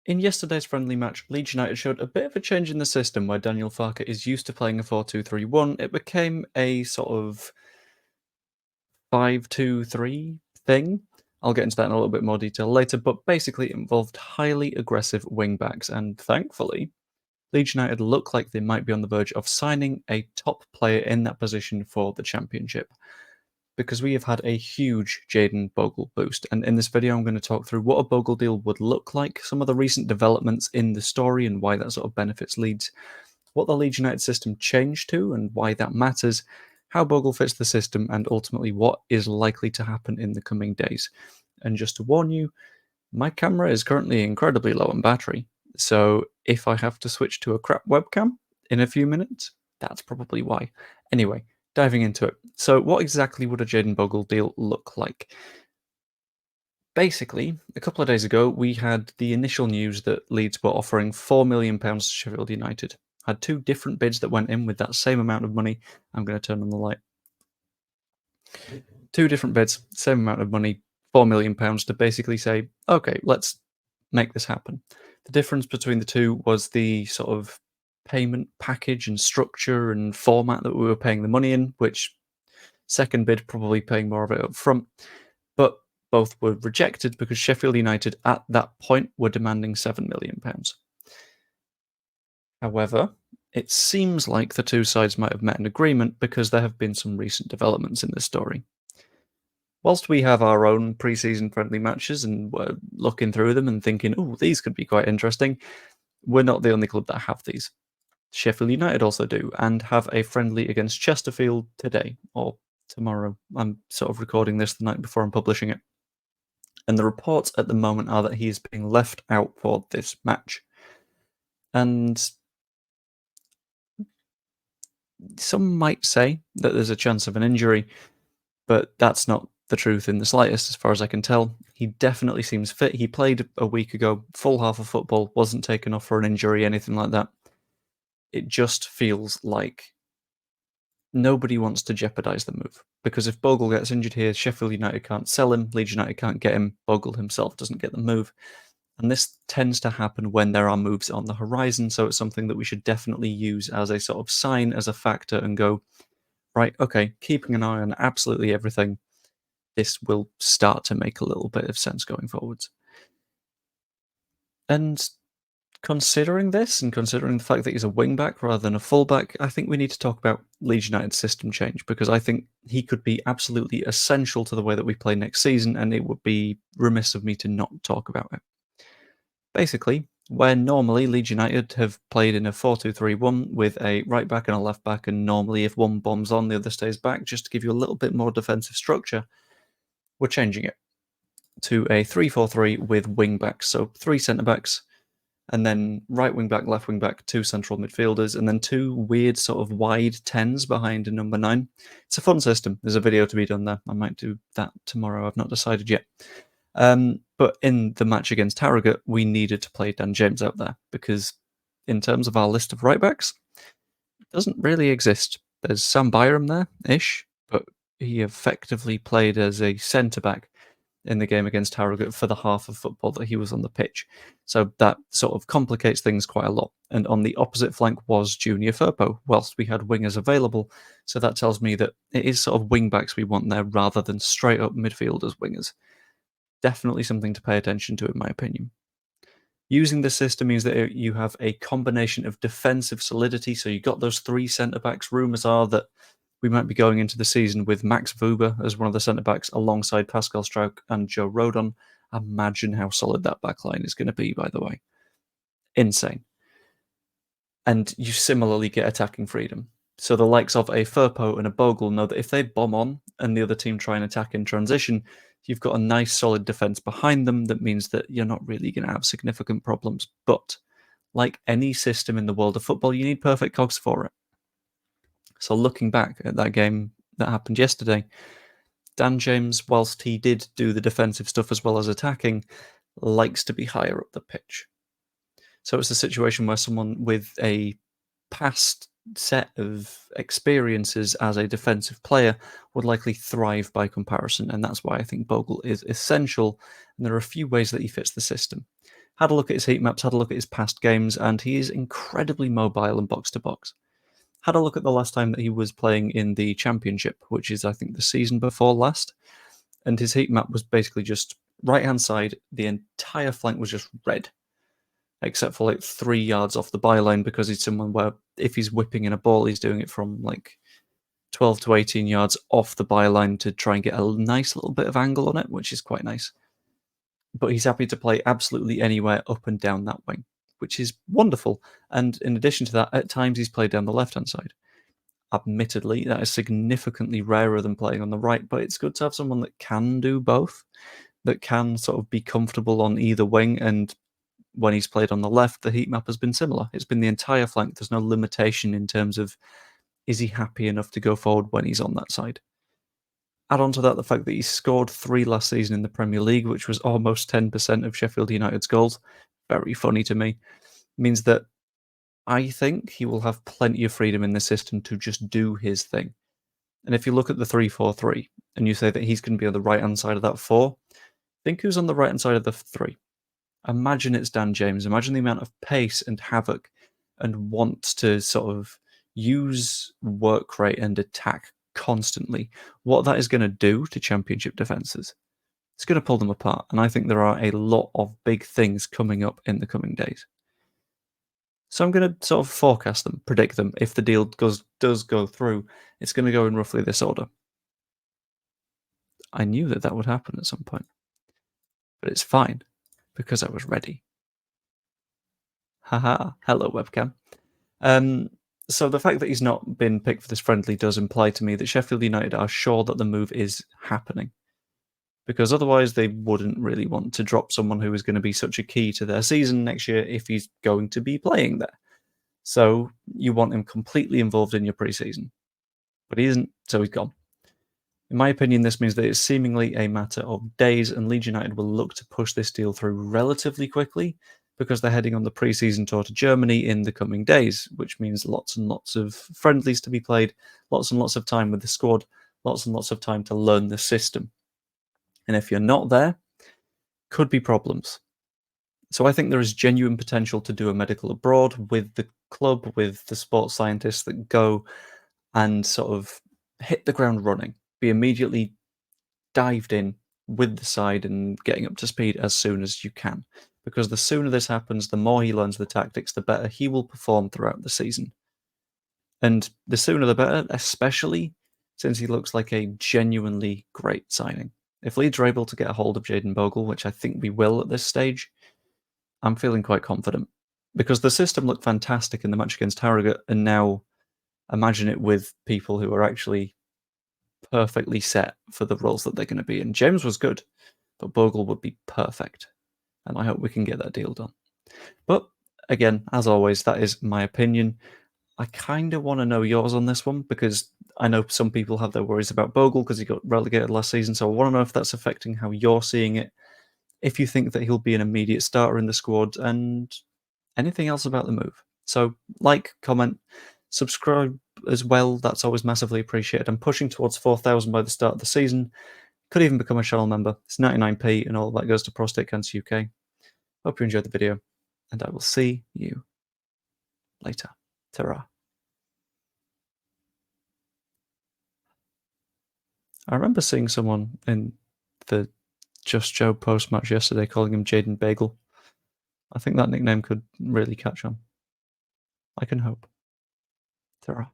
In yesterday's friendly match, Leeds United showed a bit of a change in the system where Daniel Farke is used to playing a 4-2-3-1. It became a sort of 5-2-3 thing. I'll get into that in a little bit more detail later, but basically it involved highly aggressive wing backs, and thankfully, Leeds United look like they might be on the verge of signing a top player in that position for the Championship, because we have had a huge Jayden Bogle boost. And in this video, I'm going to talk through what a Bogle deal would look like, some of the recent developments in the story and why that sort of benefits Leeds, what the Leeds United system changed to and why that matters, how Bogle fits the system, and ultimately what is likely to happen in the coming days. And just to warn you, my camera is currently incredibly low on battery, so if I have to switch to a crap webcam in a few minutes, that's probably why. Anyway, diving into it. So what exactly would a Jayden Bogle deal look like? Basically, a couple of days ago, we had the initial news that Leeds were offering £4 million to Sheffield United. Had two different bids that went in with that same amount of money. I'm going to turn on the light. Two different bids, same amount of money, £4 million to basically say, okay, let's make this happen. The difference between the two was the sort of payment package and structure and format that we were paying the money in, which second bid probably paying more of it up front. But both were rejected because Sheffield United at that point were demanding £7 million. However, it seems like the two sides might have met an agreement because there have been some recent developments in this story. Whilst we have our own pre-season friendly matches and we're looking through them and thinking, oh, these could be quite interesting, we're not the only club that have these. Sheffield United also do, and have a friendly against Chesterfield today, or tomorrow. I'm sort of recording this the night before I'm publishing it. And the reports at the moment are that he is being left out for this match. And some might say that there's a chance of an injury, but that's not the truth in the slightest, as far as I can tell. He definitely seems fit. He played a week ago, full half of football, wasn't taken off for an injury, anything like that. It just feels like nobody wants to jeopardise the move. Because if Bogle gets injured here, Sheffield United can't sell him, Leeds United can't get him, Bogle himself doesn't get the move. And this tends to happen when there are moves on the horizon, so it's something that we should definitely use as a sort of sign, as a factor, and go, right, okay, keeping an eye on absolutely everything. This will start to make a little bit of sense going forwards. And considering this, and considering the fact that he's a wing-back rather than a full-back, I think we need to talk about Leeds United's system change, because I think he could be absolutely essential to the way that we play next season, and it would be remiss of me to not talk about it. Basically, where normally Leeds United have played in a 4-2-3-1 with a right back and a left back, and normally if one bombs on, the other stays back, just to give you a little bit more defensive structure, we're changing it to a 3-4-3 with wing backs. So 3 centre backs, and then right wing back, left wing back, 2 central midfielders, and then 2 weird sort of wide 10s behind a number 9. It's a fun system. There's a video to be done there. I might do that tomorrow. I've not decided yet. But in the match against Harrogate, we needed to play Dan James out there because, in terms of our list of right backs, it doesn't really exist. There's Sam Byram there-ish, but he effectively played as a centre back in the game against Harrogate for the half of football that he was on the pitch. So that sort of complicates things quite a lot. And on the opposite flank was Junior Firpo, whilst we had wingers available. So that tells me that it is sort of wing backs we want there rather than straight up midfielders wingers. Definitely something to pay attention to, in my opinion. Using this system means that you have a combination of defensive solidity. So you've got those 3 centre backs. Rumours are that we might be going into the season with Max Vuber as one of the centre-backs alongside Pascal Struijk and Joe Rodon. Imagine how solid that backline is going to be, by the way. Insane. And you similarly get attacking freedom. So the likes of a Firpo and a Bogle know that if they bomb on and the other team try and attack in transition, you've got a nice solid defence behind them that means that you're not really going to have significant problems. But like any system in the world of football, you need perfect cogs for it. So looking back at that game that happened yesterday, Dan James, whilst he did do the defensive stuff as well as attacking, likes to be higher up the pitch. So it's a situation where someone with a past set of experiences as a defensive player would likely thrive by comparison, and that's why I think Bogle is essential, and there are a few ways that he fits the system. Had a look at his heat maps, had a look at his past games, and he is incredibly mobile and box-to-box. Had a look at the last time that he was playing in the Championship, which is, I think, the season before last, and his heat map was basically just right-hand side, the entire flank was just red, except for like 3 yards off the byline, because he's someone where if he's whipping in a ball, he's doing it from like 12 to 18 yards off the byline to try and get a nice little bit of angle on it, which is quite nice. But he's happy to play absolutely anywhere up and down that wing, which is wonderful. And in addition to that, at times he's played down the left-hand side. Admittedly, that is significantly rarer than playing on the right, but it's good to have someone that can do both, that can sort of be comfortable on either wing. And when he's played on the left, the heat map has been similar. It's been the entire flank. There's no limitation in terms of is he happy enough to go forward when he's on that side. Add on to that the fact that he scored 3 last season in the Premier League, which was almost 10% of Sheffield United's goals. Very funny to me. Means that I think he will have plenty of freedom in the system to just do his thing. And if you look at the 3-4-3 and you say that he's going to be on the right-hand side of that 4, think who's on the right-hand side of the 3. Imagine it's Dan James. Imagine the amount of pace and havoc and want to sort of use work rate and attack constantly. What that is going to do to Championship defences. It's going to pull them apart. And I think there are a lot of big things coming up in the coming days. So I'm going to sort of forecast them, predict them. If the deal does go through, it's going to go in roughly this order. I knew that would happen at some point. But it's fine, because I was ready. Haha, hello webcam. So the fact that he's not been picked for this friendly does imply to me that Sheffield United are sure that the move is happening. Because otherwise they wouldn't really want to drop someone who is going to be such a key to their season next year if he's going to be playing there. So you want him completely involved in your pre-season. But he isn't, so he's gone. In my opinion, this means that it's seemingly a matter of days, and Leeds United will look to push this deal through relatively quickly, because they're heading on the pre-season tour to Germany in the coming days, which means lots and lots of friendlies to be played, lots and lots of time with the squad, lots and lots of time to learn the system. And if you're not there, could be problems. So I think there is genuine potential to do a medical abroad with the club, with the sports scientists that go and sort of hit the ground running, be immediately dived in with the side and getting up to speed as soon as you can. Because the sooner this happens, the more he learns the tactics, the better he will perform throughout the season. And the sooner the better, especially since he looks like a genuinely great signing. If Leeds are able to get a hold of Jayden Bogle, which I think we will at this stage, I'm feeling quite confident. Because the system looked fantastic in the match against Harrogate, and now imagine it with people who are actually perfectly set for the roles that they're going to be in. James was good, but Bogle would be perfect. And I hope we can get that deal done. But again, as always, that is my opinion. I kind of want to know yours on this one, because I know some people have their worries about Bogle because he got relegated last season. So I want to know if that's affecting how you're seeing it, if you think that he'll be an immediate starter in the squad, and anything else about the move. So like, comment, subscribe as well. That's always massively appreciated. I'm pushing towards 4,000 by the start of the season. Could even become a channel member. It's 99p, and all that goes to Prostate Cancer UK. Hope you enjoyed the video, and I will see you later. Ta-ra. I remember seeing someone in the Just Joe post-match yesterday calling him Jayden Bogle. I think that nickname could really catch on. I can hope. Ta-ra.